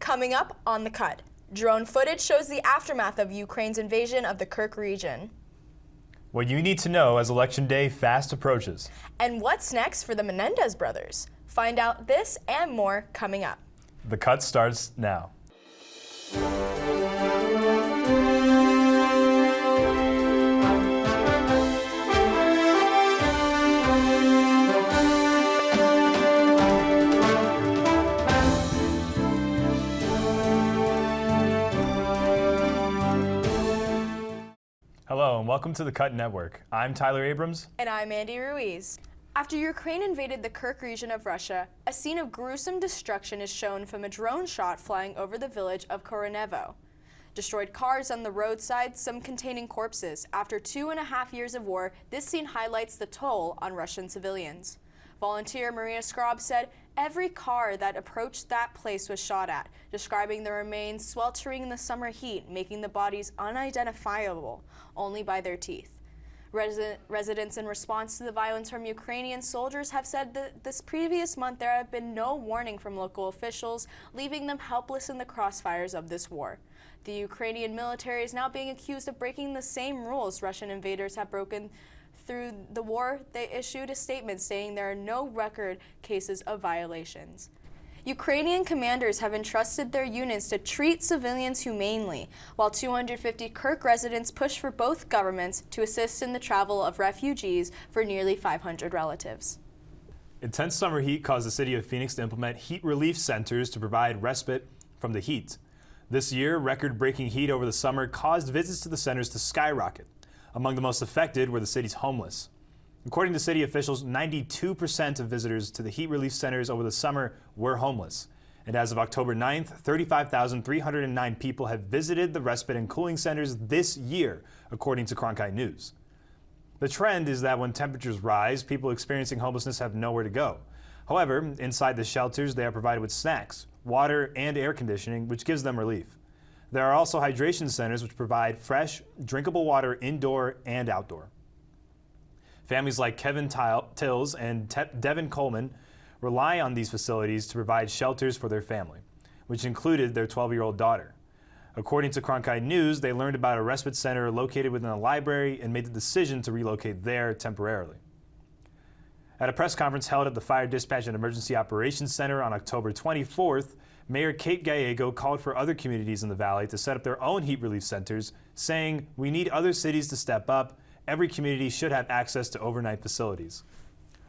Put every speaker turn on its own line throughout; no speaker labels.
Coming up on The Cut, drone footage shows the aftermath of Ukraine's invasion of the Kursk region.
What you need to know as Election Day fast approaches.
And what's next for the Menendez Brothers? Find out this and more coming up.
The Cut starts now. Hello and welcome to the Cut Network. I'm Tyler Abrams.
And I'm Andy Ruiz. After Ukraine invaded the Kursk region of Russia, a scene of gruesome destruction is shown from a drone shot flying over the village of Koronevo. Destroyed cars on the roadside, some containing corpses. After 2.5 years of war, this scene highlights the toll on Russian civilians. Volunteer Maria Skrob said every car that approached that place was shot at, describing the remains sweltering in the summer heat, making the bodies unidentifiable only by their teeth. Residents in response to the violence from Ukrainian soldiers have said that this previous month there have been no warning from local officials, leaving them helpless in the crossfires of this war. The Ukrainian military is now being accused of breaking the same rules Russian invaders have broken through the war. They issued a statement saying there are no record cases of violations. Ukrainian commanders have entrusted their units to treat civilians humanely, while 250 Kursk residents push for both governments to assist in the travel of refugees for nearly 500 relatives.
Intense summer heat caused the city of Phoenix to implement heat relief centers to provide respite from the heat. This year, record-breaking heat over the summer caused visits to the centers to skyrocket. Among the most affected were the city's homeless. According to city officials, 92% of visitors to the heat relief centers over the summer were homeless. And as of October 9th, 35,309 people have visited the respite and cooling centers this year, according to Cronkite News. The trend is that when temperatures rise, people experiencing homelessness have nowhere to go. However, inside the shelters, they are provided with snacks, water, and air conditioning, which gives them relief. There are also hydration centers which provide fresh, drinkable water indoor and outdoor. Families like Kevin Tills and Devin Coleman rely on these facilities to provide shelters for their family, which included their 12-year-old daughter. According to Cronkite News, they learned about a respite center located within a library and made the decision to relocate there temporarily. At a press conference held at the Fire Dispatch and Emergency Operations Center on October 24th, Mayor Kate Gallego called for other communities in the valley to set up their own heat relief centers, saying, "We need other cities to step up. Every community should have access to overnight facilities."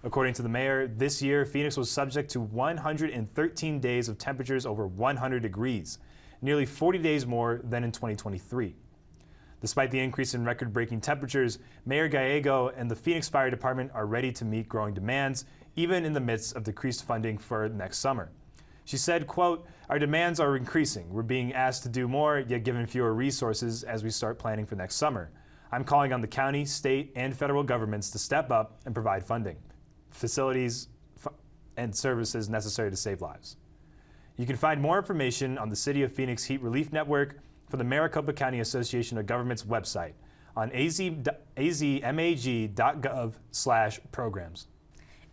According to the mayor, this year, Phoenix was subject to 113 days of temperatures over 100 degrees, nearly 40 days more than in 2023. Despite the increase in record-breaking temperatures, Mayor Gallego and the Phoenix Fire Department are ready to meet growing demands, even in the midst of decreased funding for next summer. She said, quote, "Our demands are increasing. We're being asked to do more, yet given fewer resources as we start planning for next summer. I'm calling on the county, state, and federal governments to step up and provide funding, facilities, and services necessary to save lives." You can find more information on the City of Phoenix Heat Relief Network from the Maricopa County Association of Governments website on azmag.gov/programs.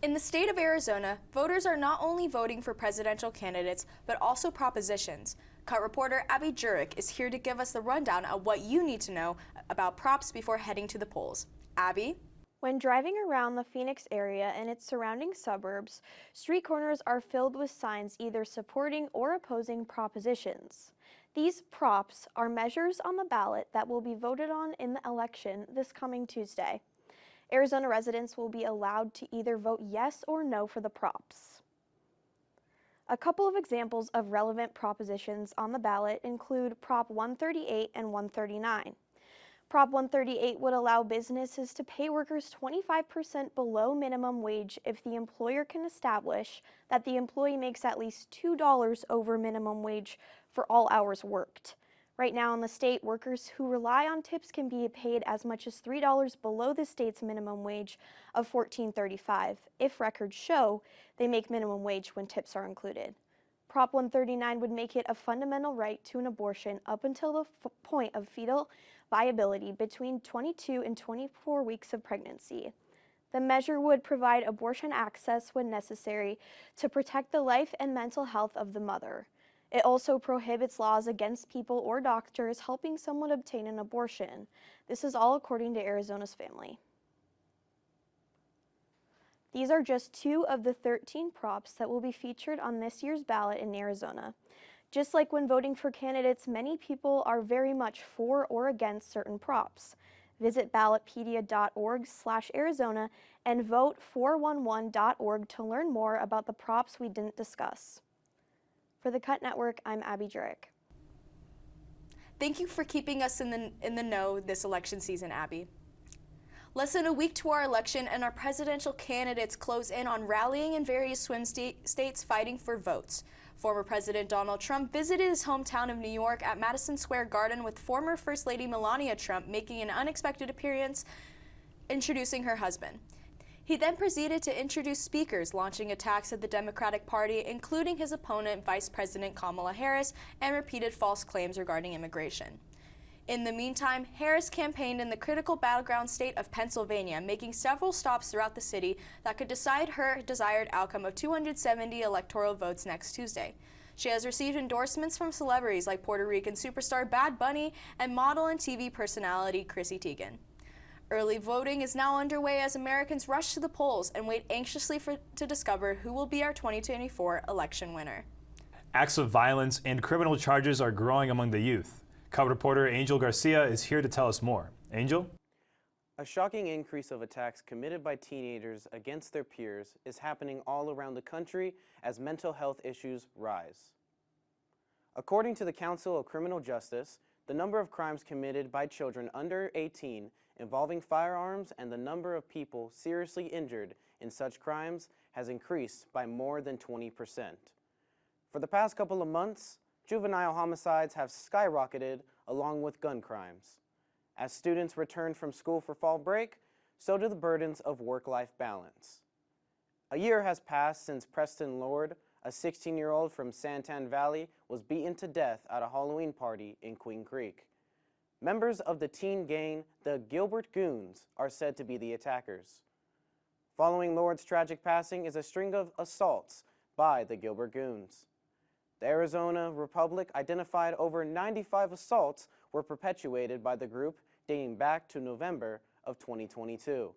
In the state of Arizona, voters are not only voting for presidential candidates, but also propositions. Cut reporter Abby Jurek is here to give us the rundown of what you need to know about props before heading to the polls. Abby?
When driving around the Phoenix area and its surrounding suburbs, street corners are filled with signs either supporting or opposing propositions. These props are measures on the ballot that will be voted on in the election this coming Tuesday. Arizona residents will be allowed to either vote yes or no for the props. A couple of examples of relevant propositions on the ballot include Prop 138 and 139. Prop 138 would allow businesses to pay workers 25% below minimum wage if the employer can establish that the employee makes at least $2 over minimum wage for all hours worked. Right now in the state, workers who rely on tips can be paid as much as $3 below the state's minimum wage of $14.35 if records show they make minimum wage when tips are included. Prop 139 would make it a fundamental right to an abortion up until the point of fetal viability between 22 and 24 weeks of pregnancy. The measure would provide abortion access when necessary to protect the life and mental health of the mother. It also prohibits laws against people or doctors helping someone obtain an abortion. This is all according to Arizona's family. These are just 2 of the 13 props that will be featured on this year's ballot in Arizona. Just like when voting for candidates, many people are very much for or against certain props. Visit ballotpedia.org/Arizona and vote 411.org to learn more about the props we didn't discuss. For the Cut Network, I'm Abby Jurek.
Thank you for keeping us in the know this election season, Abby. Less than a week to our election, and our presidential candidates close in on rallying in various swing states fighting for votes. Former President Donald Trump visited his hometown of New York at Madison Square Garden, with former First Lady Melania Trump making an unexpected appearance, introducing her husband. He then proceeded to introduce speakers, launching attacks at the Democratic Party, including his opponent, Vice President Kamala Harris, and repeated false claims regarding immigration. In the meantime, Harris campaigned in the critical battleground state of Pennsylvania, making several stops throughout the city that could decide her desired outcome of 270 electoral votes next Tuesday. She has received endorsements from celebrities like Puerto Rican superstar Bad Bunny and model and TV personality Chrissy Teigen. Early voting is now underway as Americans rush to the polls and wait anxiously to discover who will be our 2024 election winner.
Acts of violence and criminal charges are growing among the youth. Cub reporter Angel Garcia is here to tell us more. Angel?
A shocking increase of attacks committed by teenagers against their peers is happening all around the country as mental health issues rise. According to the Council of Criminal Justice, the number of crimes committed by children under 18 involving firearms and the number of people seriously injured in such crimes has increased by more than 20%. For the past couple of months, juvenile homicides have skyrocketed along with gun crimes. As students return from school for fall break, so do the burdens of work-life balance. A year has passed since Preston Lord, a 16-year-old from Santan Valley, was beaten to death at a Halloween party in Queen Creek. Members of the teen gang, the Gilbert Goons, are said to be the attackers. Following Lord's tragic passing is a string of assaults by the Gilbert Goons. The Arizona Republic identified over 95 assaults were perpetuated by the group dating back to November of 2022.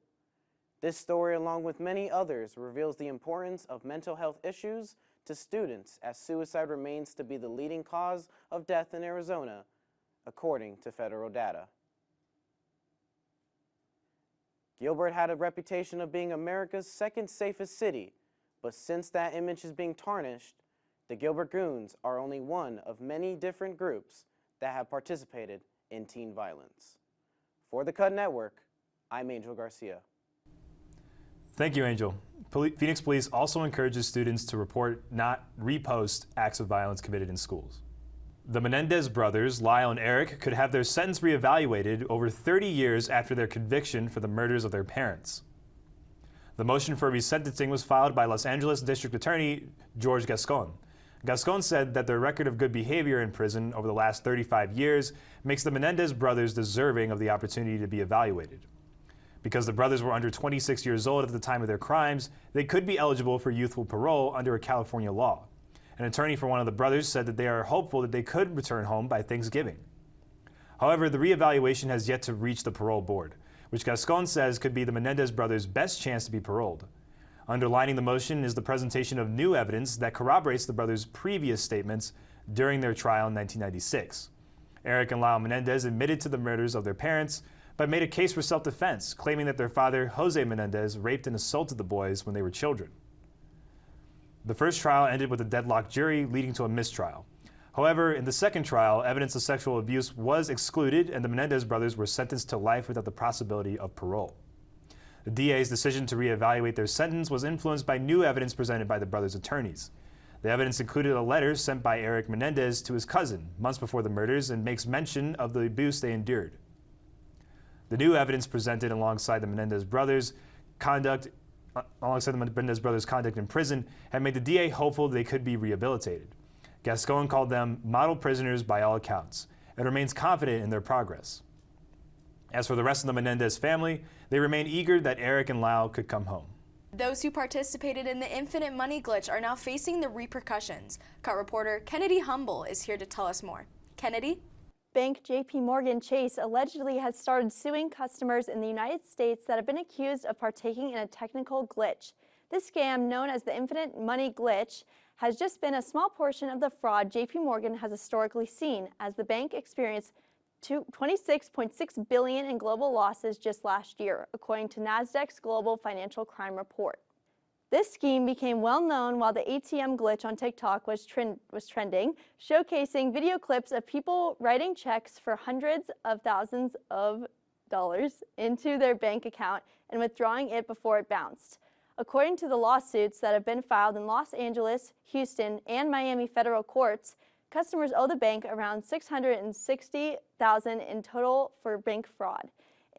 This story, along with many others, reveals the importance of mental health issues to students, as suicide remains to be the leading cause of death in Arizona, according to federal data. Gilbert had a reputation of being America's second safest city, but since that image is being tarnished, the Gilbert Goons are only one of many different groups that have participated in teen violence. For the Cut Network, I'm Angel Garcia.
Thank you, Angel. Phoenix Police also encourages students to report, not repost, acts of violence committed in schools. The Menendez brothers, Lyle and Eric, could have their sentence reevaluated over 30 years after their conviction for the murders of their parents. The motion for resentencing was filed by Los Angeles District Attorney George Gascon. Gascon said that their record of good behavior in prison over the last 35 years makes the Menendez brothers deserving of the opportunity to be evaluated. Because the brothers were under 26 years old at the time of their crimes, they could be eligible for youthful parole under a California law. An attorney for one of the brothers said that they are hopeful that they could return home by Thanksgiving. However, the reevaluation has yet to reach the parole board, which Gascon says could be the Menendez brothers' best chance to be paroled. Underlining the motion is the presentation of new evidence that corroborates the brothers' previous statements during their trial in 1996. Eric and Lyle Menendez admitted to the murders of their parents, but made a case for self-defense, claiming that their father, Jose Menendez, raped and assaulted the boys when they were children. The first trial ended with a deadlocked jury, leading to a mistrial. However, in the second trial, evidence of sexual abuse was excluded, and the Menendez brothers were sentenced to life without the possibility of parole. The DA's decision to reevaluate their sentence was influenced by new evidence presented by the brothers' attorneys. The evidence included a letter sent by Eric Menendez to his cousin months before the murders and makes mention of the abuse they endured. The new evidence presented alongside the Menendez brothers' conduct in prison had made the DA hopeful they could be rehabilitated. Gascon called them model prisoners by all accounts and remains confident in their progress. As for the rest of the Menendez family, they remain eager that Eric and Lyle could come home.
Those who participated in the infinite money glitch are now facing the repercussions. Cut reporter Kennedy Humble is here to tell us more. Kennedy?
Bank JP Morgan Chase allegedly has started suing customers in the United States that have been accused of partaking in a technical glitch. This scam, known as the infinite money glitch, has just been a small portion of the fraud JP Morgan has historically seen, as the bank experienced $26.6 billion in global losses just last year, according to Nasdaq's Global Financial Crime Report. This scheme became well known while the ATM glitch on TikTok was trending, showcasing video clips of people writing checks for hundreds of thousands of dollars into their bank account and withdrawing it before it bounced. According to the lawsuits that have been filed in Los Angeles, Houston, and Miami federal courts, customers owe the bank around $660,000 in total for bank fraud.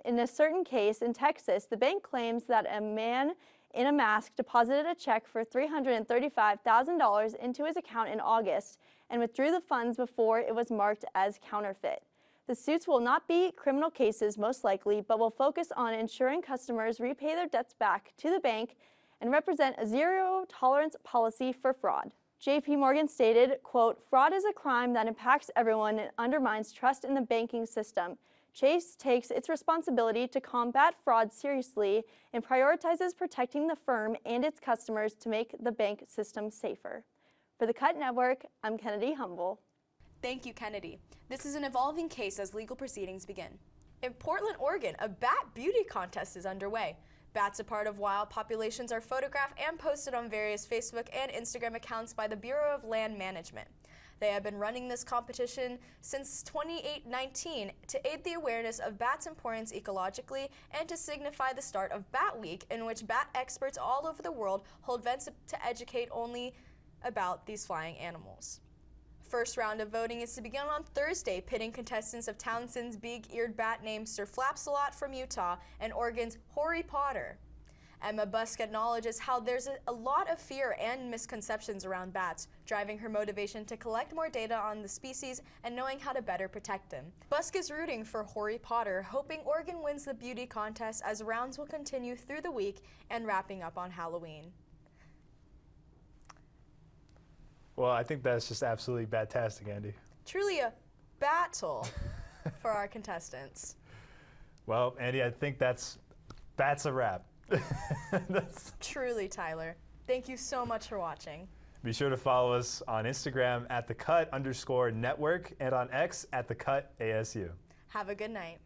In a certain case in Texas, the bank claims that a man in a mask deposited a check for $335,000 into his account in August and withdrew the funds before it was marked as counterfeit. The suits will not be criminal cases, most likely, but will focus on ensuring customers repay their debts back to the bank and represent a zero-tolerance policy for fraud. JP Morgan stated, quote, "Fraud is a crime that impacts everyone and undermines trust in the banking system. Chase takes its responsibility to combat fraud seriously and prioritizes protecting the firm and its customers to make the bank system safer." For the Cut Network, I'm Kennedy Humble.
Thank you, Kennedy. This is an evolving case as legal proceedings begin. In Portland, Oregon, a bat beauty contest is underway. Bats, a part of wild populations, are photographed and posted on various Facebook and Instagram accounts by the Bureau of Land Management. They have been running this competition since 2019 to aid the awareness of bats' importance ecologically and to signify the start of Bat Week, in which bat experts all over the world hold events to educate only about these flying animals. First round of voting is to begin on Thursday, pitting contestants of Townsend's big-eared bat named Sir Flapsalot from Utah and Oregon's Hoary Potter. Emma Busk acknowledges how there's a lot of fear and misconceptions around bats, driving her motivation to collect more data on the species and knowing how to better protect them. Busk is rooting for Hoary Potter, hoping Oregon wins the beauty contest as rounds will continue through the week and wrapping up on Halloween.
Well, I think that's just absolutely fantastic, Andy.
Truly a battle for our contestants.
Well, Andy, I think that's a wrap.
Truly, Tyler. Thank you so much for watching.
Be sure to follow us on Instagram at @thecut_network and on X @thecut_ASU.
Have a good night.